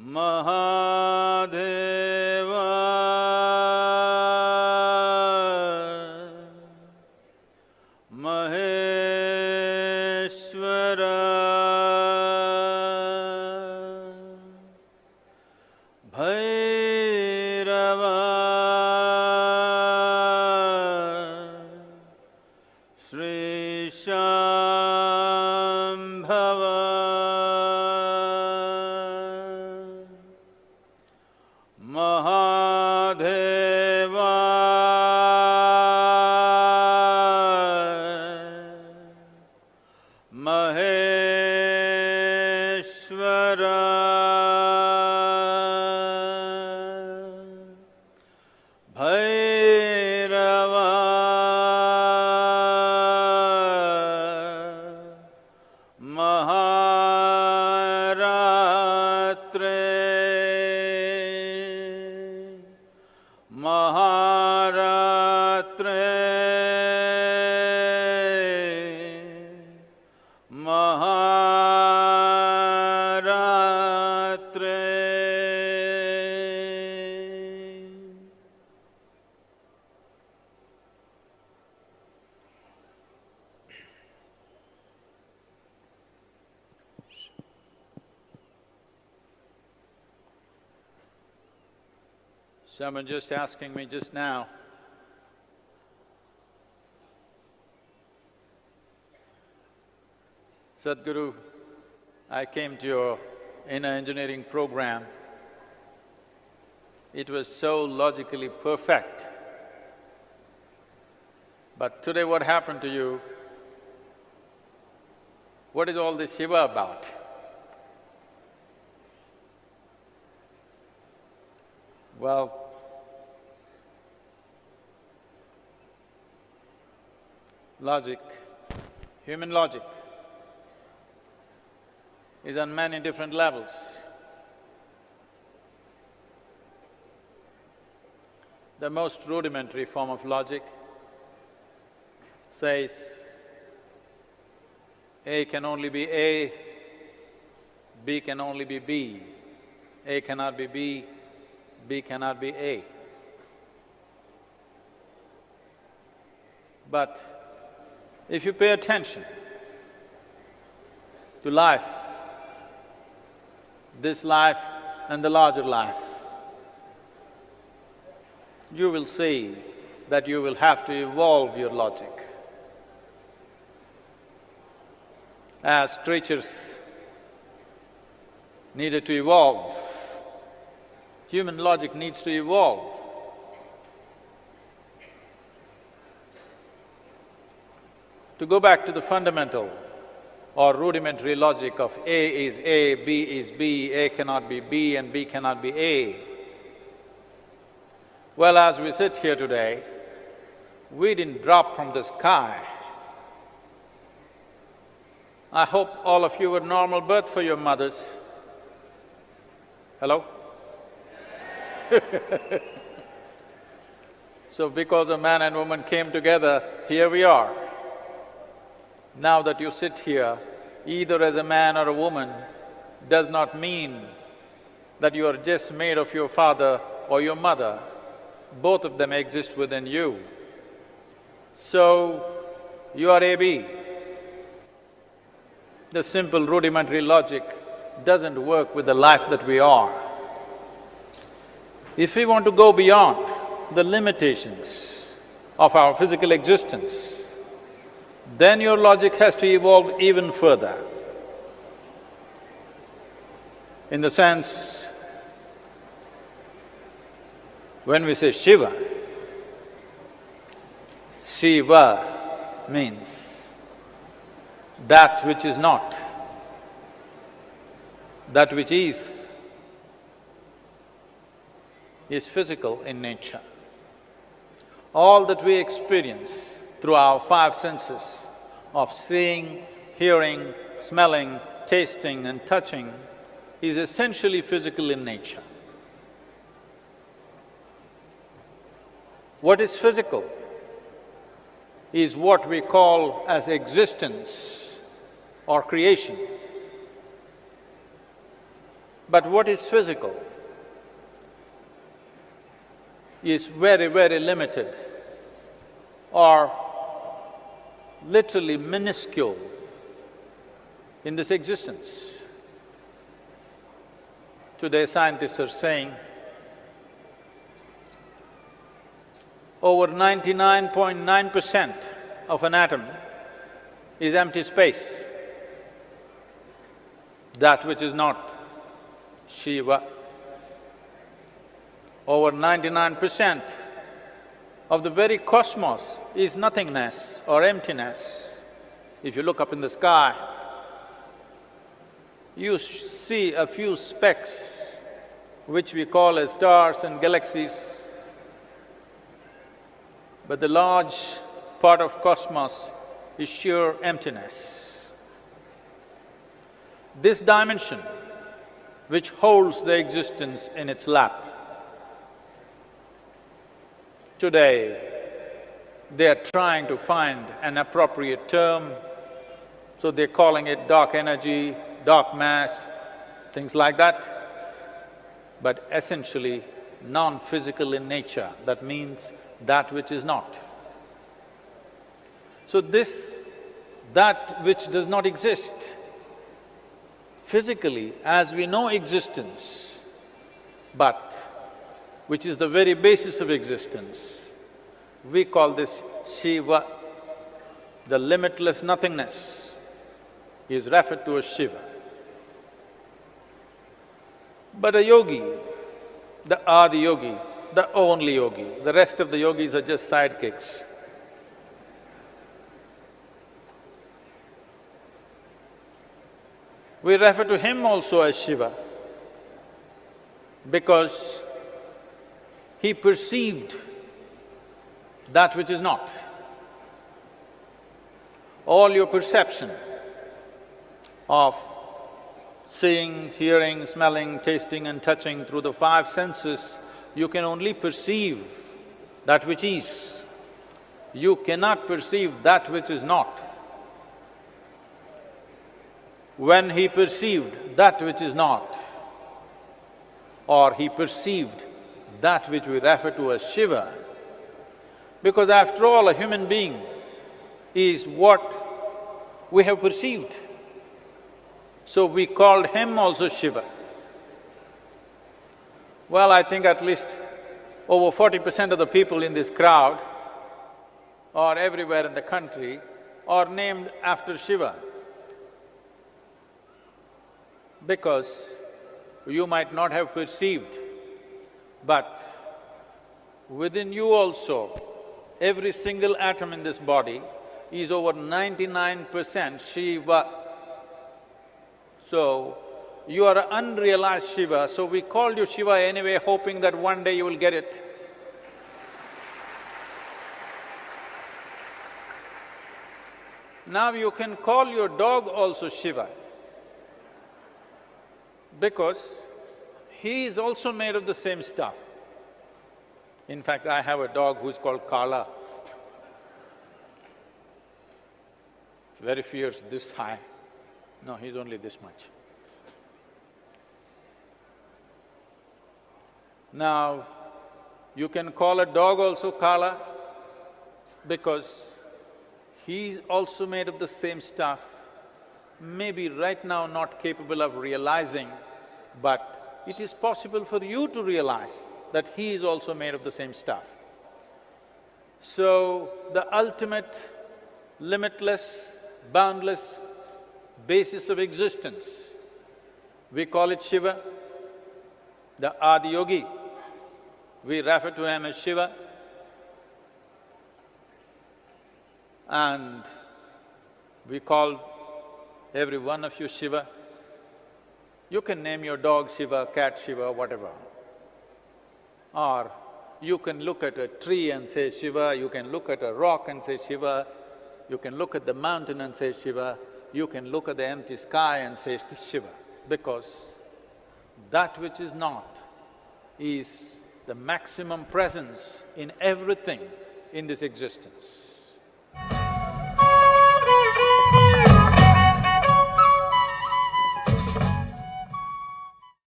Mahadeva Maheshwara Bhairava Shri Shambhava Mahadeva Maheshwara Bhairava Maharatre Maharatre Someone just asking me just now, Sadhguru, I came to your inner engineering program. It was so logically perfect. But today what happened to you? What is all this Shiva about? Well, logic, human logic, is on many different levels. The most rudimentary form of logic says A can only be A, B can only be B, A cannot be B, B cannot be A. But if you pay attention to life, this life and the larger life, you will see that you will have to evolve your logic. As creatures needed to evolve, human logic needs to evolve. To go back to the fundamental or rudimentary logic of A is A, B is B, A cannot be B and B cannot be A. Well, as we sit here today, we didn't drop from the sky. I hope all of you were normal birth for your mothers. Hello? So because a man and woman came together, here we are. Now that you sit here, either as a man or a woman, does not mean that you are just made of your father or your mother. Both of them exist within you. So, you are AB. The simple rudimentary logic doesn't work with the life that we are. If we want to go beyond the limitations of our physical existence, then your logic has to evolve even further. In the sense, when we say Shiva, Shiva means that which is not, that which is physical in nature. All that we experience through our five senses of seeing, hearing, smelling, tasting and touching is essentially physical in nature. What is physical is what we call as existence or creation. But what is physical is very, very limited or literally minuscule in this existence. Today scientists are saying over 99.9% of an atom is empty space, that which is not Shiva. Over 99% of the very cosmos is nothingness or emptiness. If you look up in the sky, you see a few specks which we call as stars and galaxies, but the large part of cosmos is sheer emptiness. This dimension, which holds the existence in its lap, today they are trying to find an appropriate term, so they're calling it dark energy, dark mass, things like that, but essentially non-physical in nature, that means that which is not. So that which does not exist, physically as we know existence, but which is the very basis of existence, we call this Shiva. The limitless nothingness is referred to as Shiva. But a yogi, the Adi yogi, the only yogi, the rest of the yogis are just sidekicks. We refer to him also as Shiva because he perceived that which is not. All your perception of seeing, hearing, smelling, tasting and touching through the five senses, you can only perceive that which is. You cannot perceive that which is not. When he perceived that which is not, or he perceived that which we refer to as Shiva, because after all, a human being is what we have perceived. So we called him also Shiva. Well, I think at least over 40% of the people in this crowd or everywhere in the country are named after Shiva. Because you might not have perceived, but within you also, every single atom in this body is over 99% Shiva. So, you are an unrealized Shiva, so we called you Shiva anyway, hoping that one day you will get it. Now you can call your dog also Shiva, because he is also made of the same stuff. In fact, I have a dog who's called Kala. Very fierce, this high. No, he's only this much. Now, you can call a dog also Kala because he's also made of the same stuff, maybe right now not capable of realizing, but it is possible for you to realize that he is also made of the same stuff. So, the ultimate, limitless, boundless basis of existence, we call it Shiva. The Adi yogi, we refer to him as Shiva. And we call every one of you Shiva. You can name your dog Shiva, cat Shiva, whatever. Or you can look at a tree and say Shiva, you can look at a rock and say Shiva, you can look at the mountain and say Shiva, you can look at the empty sky and say Shiva, because that which is not is the maximum presence in everything in this existence.